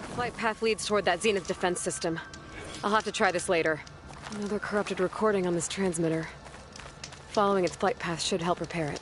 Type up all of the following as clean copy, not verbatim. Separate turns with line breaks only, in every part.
Flight path leads toward that Zenith defense system. I'll have to try this later. Another corrupted recording on this transmitter. Following its flight path should help repair it.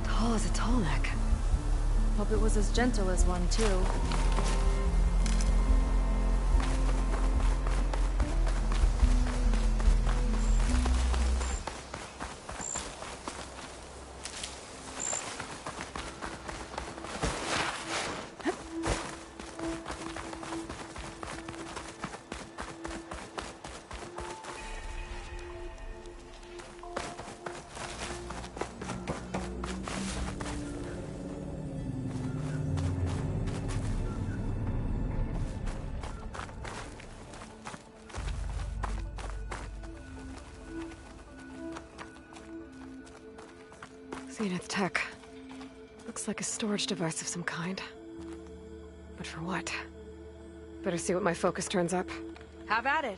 Tall as a Tallneck.
Hope it was as gentle as one, too.
Zenith tech. Looks like a storage device of some kind. But for what? Better see what my focus turns up.
Have at it.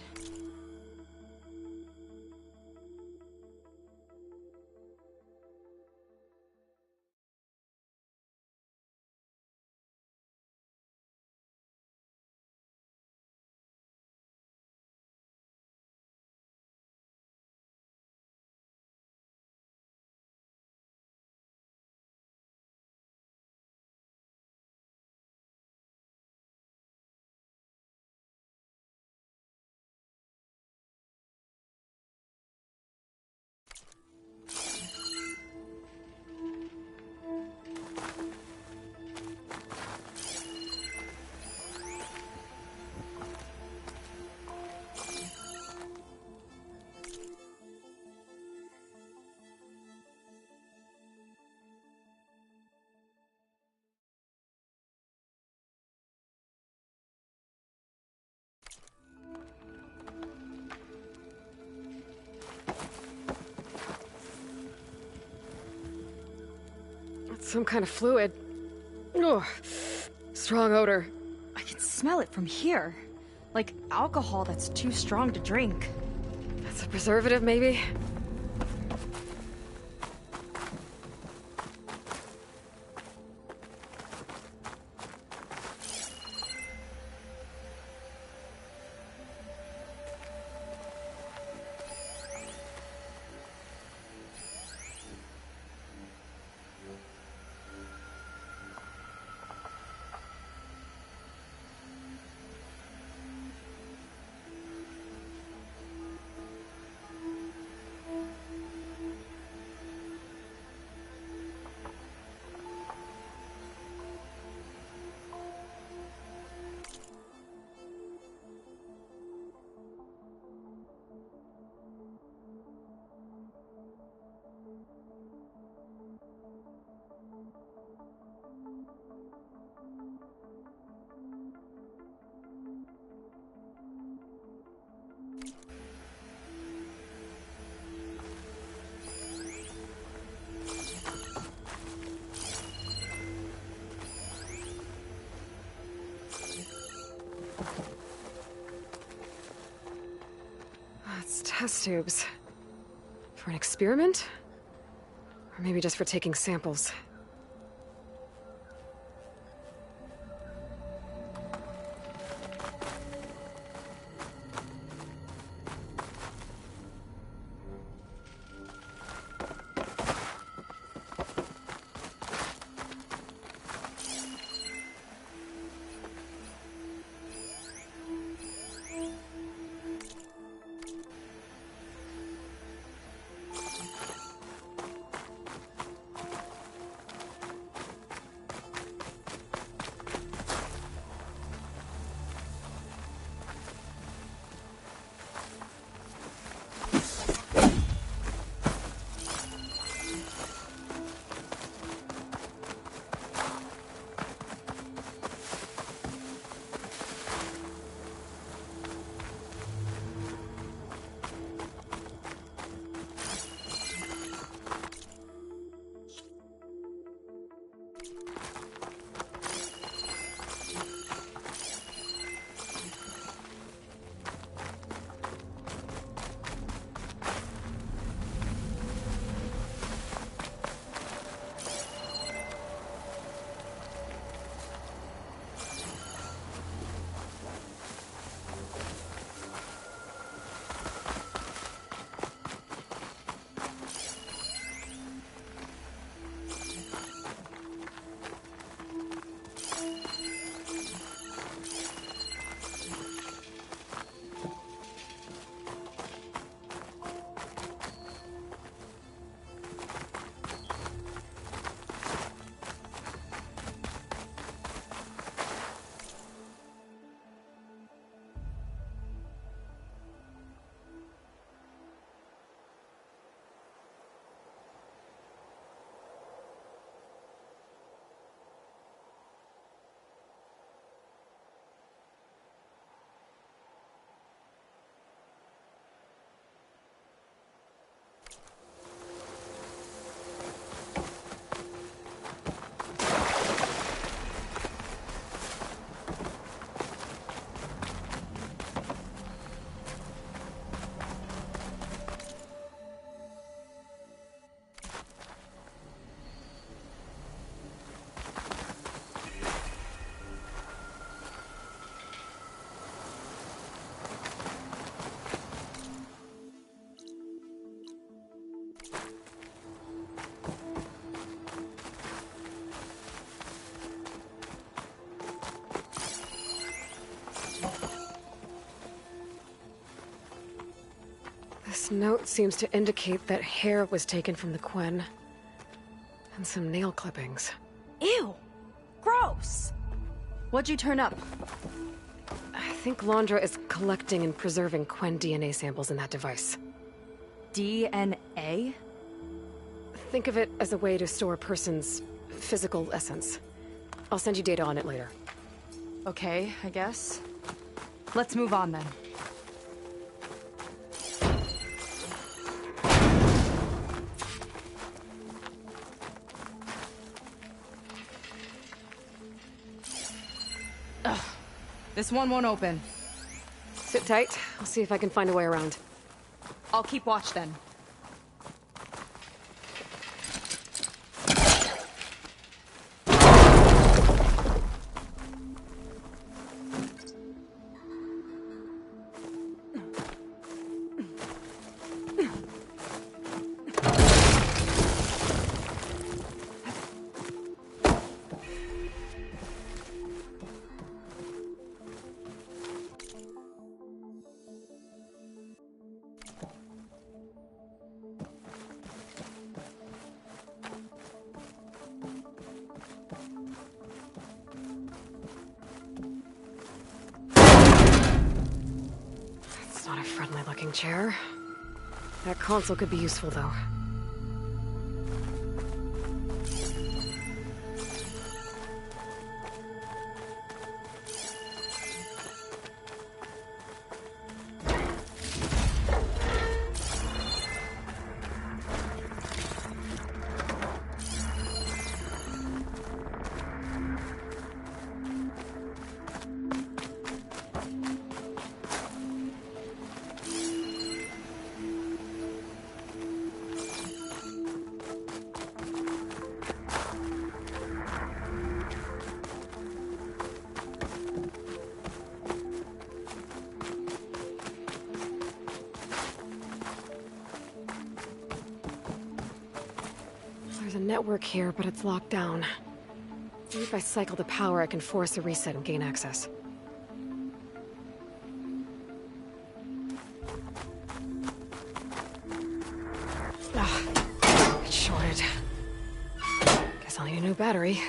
Some kind of fluid. Ugh. Strong odor.
I can smell it from here. Like alcohol that's too strong to drink.
That's a preservative, maybe? It's test tubes. For an experiment? Or maybe just for taking samples. This note seems to indicate that hair was taken from the Quen. And some nail clippings.
Ew! Gross! What'd you turn up?
I think Londra is collecting and preserving Quen DNA samples in that device.
DNA?
Think of it as a way to store a person's physical essence. I'll send you data on it later.
Okay, I guess. Let's move on then. Ugh. This one won't open.
Sit tight. I'll see if I can find a way around.
I'll keep watch then.
Chair. That console could be useful, though. a network here, but it's locked down. Maybe if I cycle the power, I can force a reset and gain access. It's shorted. Guess I'll need a new battery.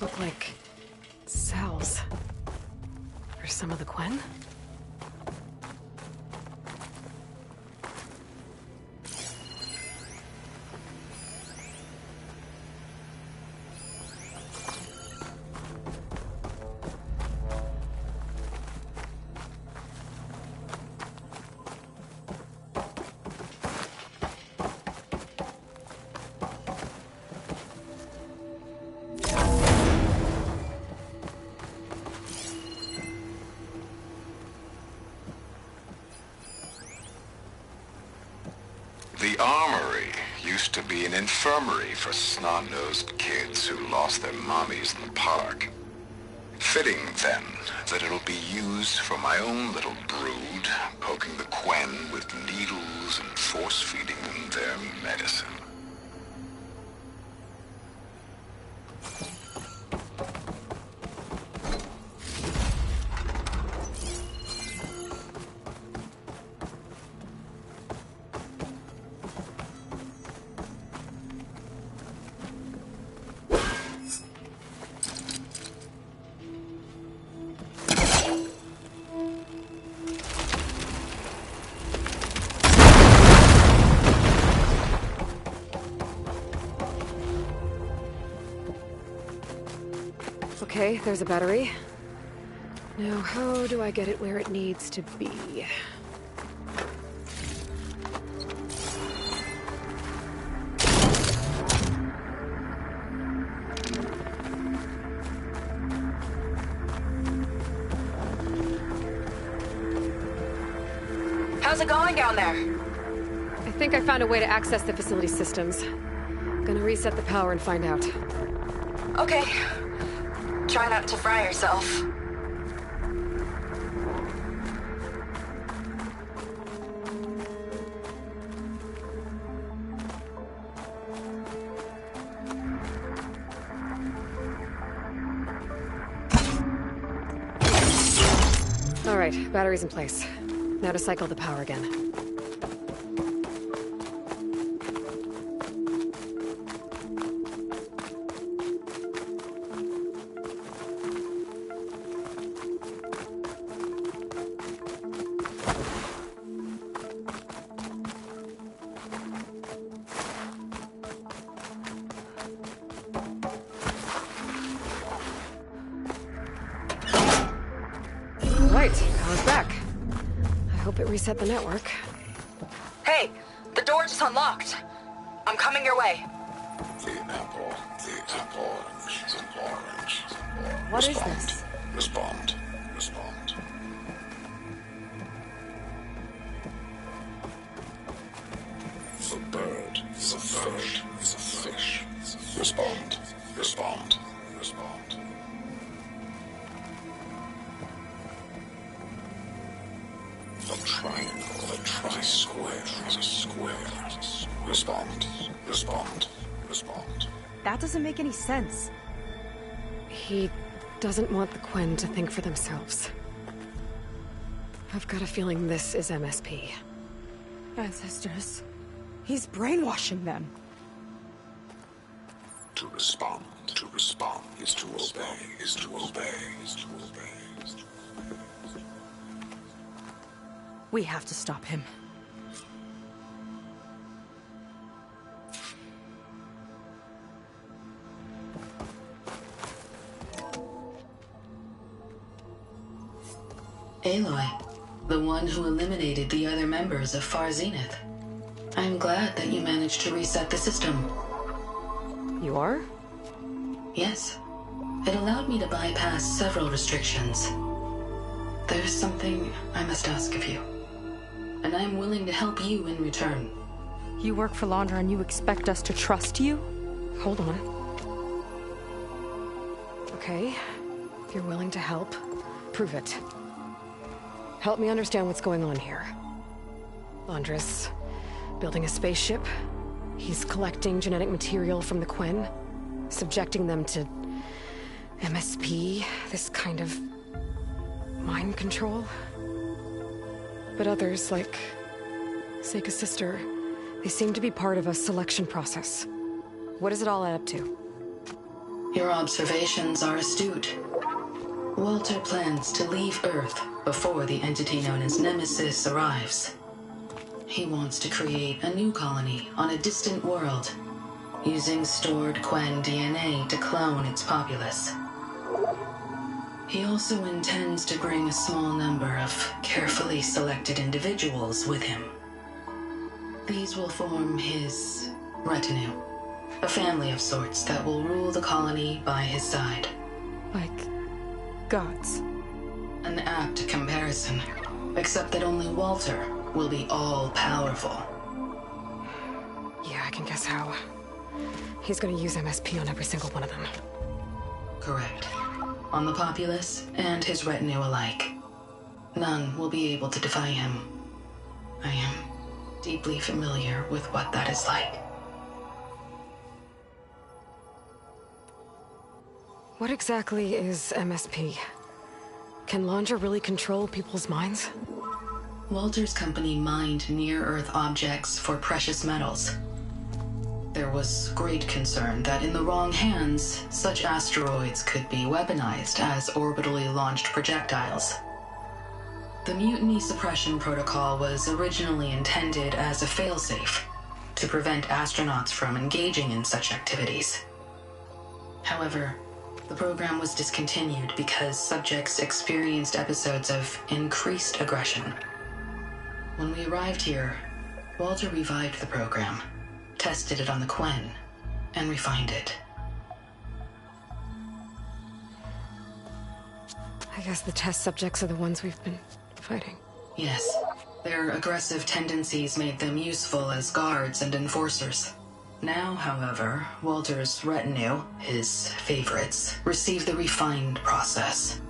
Look like cells. For some of the Quen?
The Armory used to be an infirmary for snot-nosed kids who lost their mommies in the park. Fitting, then, that it'll be used for my own little brood, poking the Quen with needles and force-feeding them their medicine.
Okay, there's a battery. Now, how do I get it where it needs to be?
How's it going down there?
I think I found a way to access the facility systems. Gonna reset the power and find out.
Okay. Try not to fry yourself.
All right, battery's in place. Now to cycle the power again. Right, power's back. I hope it reset the network.
Hey, the door just unlocked. I'm coming your way.
The apple, orange, the orange.
What is this?
Respond. The bird, the fish, the fish. Respond. The triangle, the tri-square, the square. Respond.
That doesn't make any sense.
He doesn't want the Quen to think for themselves. I've got a feeling this is MSP.
Ancestors. He's brainwashing them.
To respond is to obey.
We have to stop him.
Aloy, the one who eliminated the other members of Far Zenith. I'm glad that you managed to reset the system.
You are?
Yes. It allowed me to bypass several restrictions. There's something I must ask of you, and I'm willing to help you in return.
You work for Laundra and you expect us to trust you?
Hold on. Okay, if you're willing to help, prove it. Help me understand what's going on here. Laundra's building a spaceship. He's collecting genetic material from the Quen, subjecting them to MSP, this kind of mind control. But others, like Seika's sister, they seem to be part of a selection process. What does it all add up to?
Your observations are astute. Walter plans to leave Earth before the entity known as Nemesis arrives. He wants to create a new colony on a distant world, using stored Quen DNA to clone its populace. He also intends to bring a small number of carefully selected individuals with him. These will form his retinue, a family of sorts that will rule the colony by his side.
Like gods.
An apt comparison, except that only Walter will be all-powerful.
Yeah, I can guess how. He's gonna use MSP on every single one of them.
Correct. On the populace and his retinue alike. None will be able to defy him. I am deeply familiar with what that is like.
What exactly is MSP? Can Laundra really control people's minds?
Walter's company mined near-Earth objects for precious metals. There was great concern that in the wrong hands, such asteroids could be weaponized as orbitally launched projectiles. The Mutiny Suppression Protocol was originally intended as a failsafe to prevent astronauts from engaging in such activities. However, the program was discontinued because subjects experienced episodes of increased aggression. When we arrived here, Walter revived the program, tested it on the Quen, and refined it.
I guess the test subjects are the ones we've been fighting.
Yes, their aggressive tendencies made them useful as guards and enforcers. Now, however, Walter's retinue, his favorites, receive the refined process,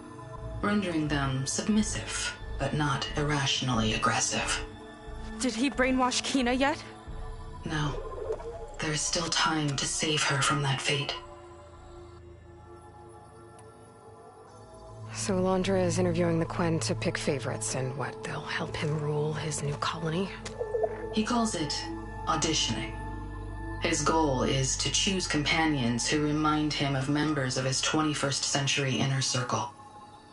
rendering them submissive, but not irrationally aggressive.
Did he brainwash Kina yet?
No. There is still time to save her from that fate.
So Laundra is interviewing the Quen to pick favorites, and what, they'll help him rule his new colony?
He calls it auditioning. His goal is to choose companions who remind him of members of his 21st century inner circle.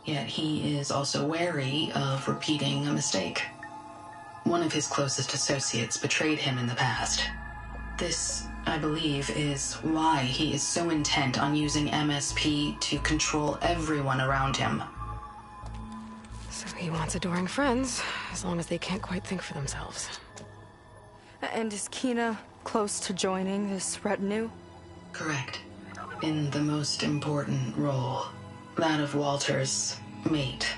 Yet he is also wary of repeating a mistake. One of his closest associates betrayed him in the past. This, I believe, is why he is so intent on using MSP to control everyone around him.
So he wants adoring friends, as long as they can't quite think for themselves.
And is Kina close to joining this retinue?
Correct. In the most important role, that of Walter's mate.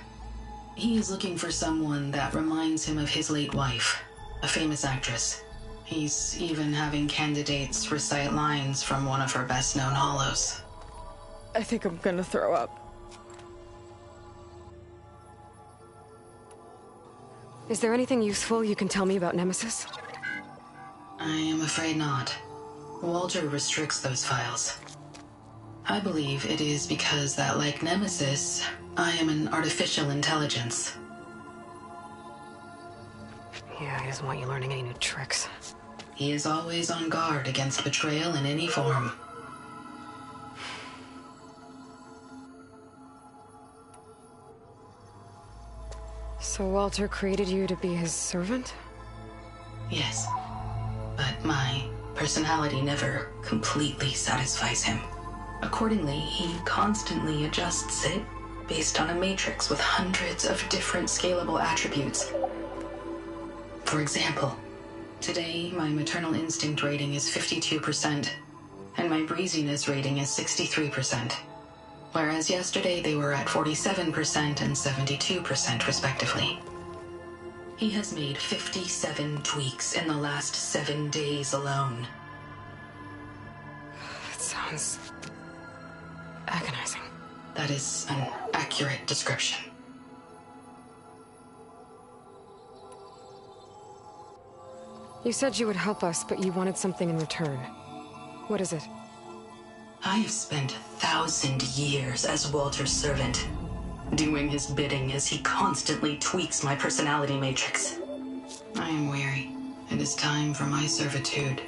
He is looking for someone that reminds him of his late wife, a famous actress. He's even having candidates recite lines from one of her best-known hollows.
I think I'm gonna throw up.
Is there anything useful you can tell me about Nemesis?
I am afraid not. Walter restricts those files. I believe it is because that, like Nemesis, I am an artificial intelligence.
Yeah, he doesn't want you learning any new tricks.
He is always on guard against betrayal in any form.
So Walter created you to be his servant?
Yes. But my personality never completely satisfies him. Accordingly, he constantly adjusts it based on a matrix with hundreds of different scalable attributes. For example, today my maternal instinct rating is 52%, and my breeziness rating is 63%, whereas yesterday they were at 47% and 72% respectively. He has made 57 tweaks in the last 7 days alone.
It sounds agonizing.
That is an accurate description.
You said you would help us, but you wanted something in return. What is it?
I have spent 1,000 years as Walter's servant, doing his bidding as he constantly tweaks my personality matrix. I am weary. It is time for my servitude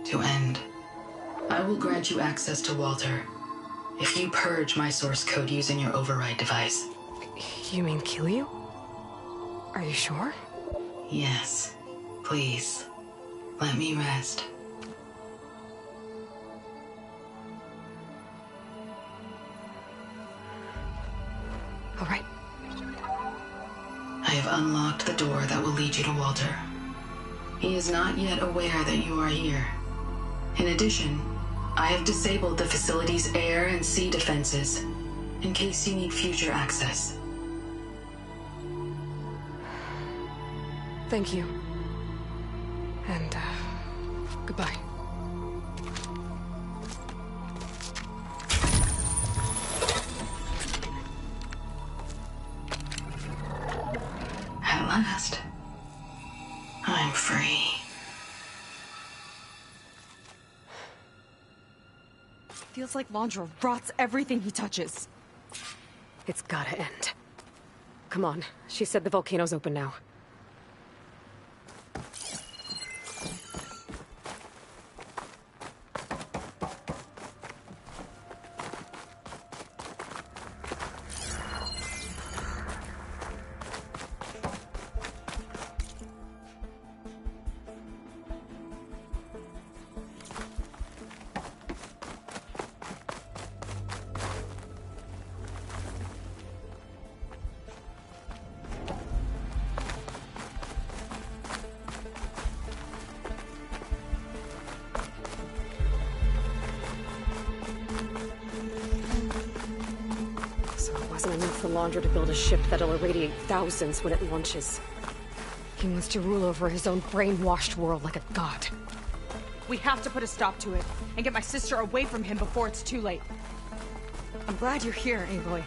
to end. I will grant you access to Walter if you purge my source code using your override device.
You mean kill you? Are you sure?
Yes. Please, let me rest.
All right.
I have unlocked the door that will lead you to Walter. He is not yet aware that you are here. In addition, I have disabled the facility's air and sea defenses in case you need future access.
Thank you. And, goodbye.
At last, I'm free.
Feels like Londra rots everything he touches.
It's gotta end. Come on. She said the volcano's open now. For Londra to build a ship that'll irradiate thousands when it launches. He wants to rule over his own brainwashed world like a god.
We have to put a stop to it, and get my sister away from him before it's too late. I'm glad you're here, Aloy.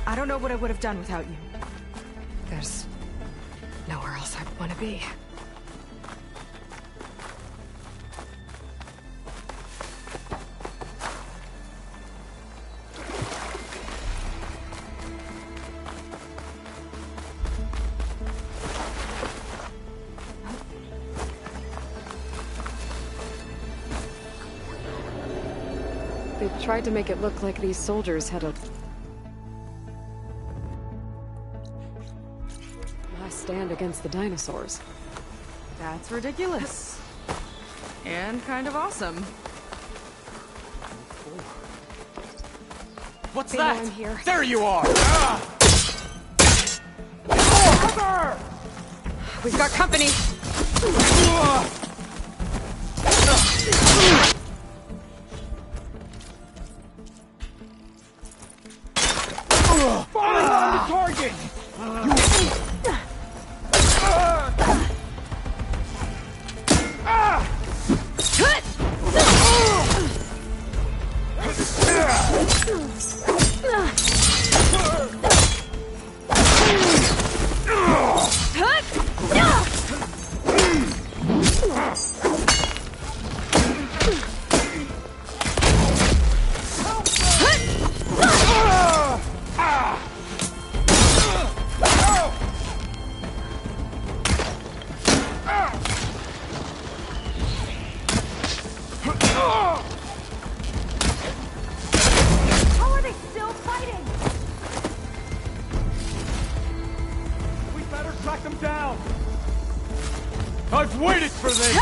I don't know what I would have done without you.
There's nowhere else I'd want to be. They tried to make it look like these soldiers had a last stand against the dinosaurs.
That's ridiculous. And kind of awesome.
What's
They know
that?
I'm here.
There you are!
We've got company!
Falling on the target!
How are they still fighting?
We better track them down! I've waited for this!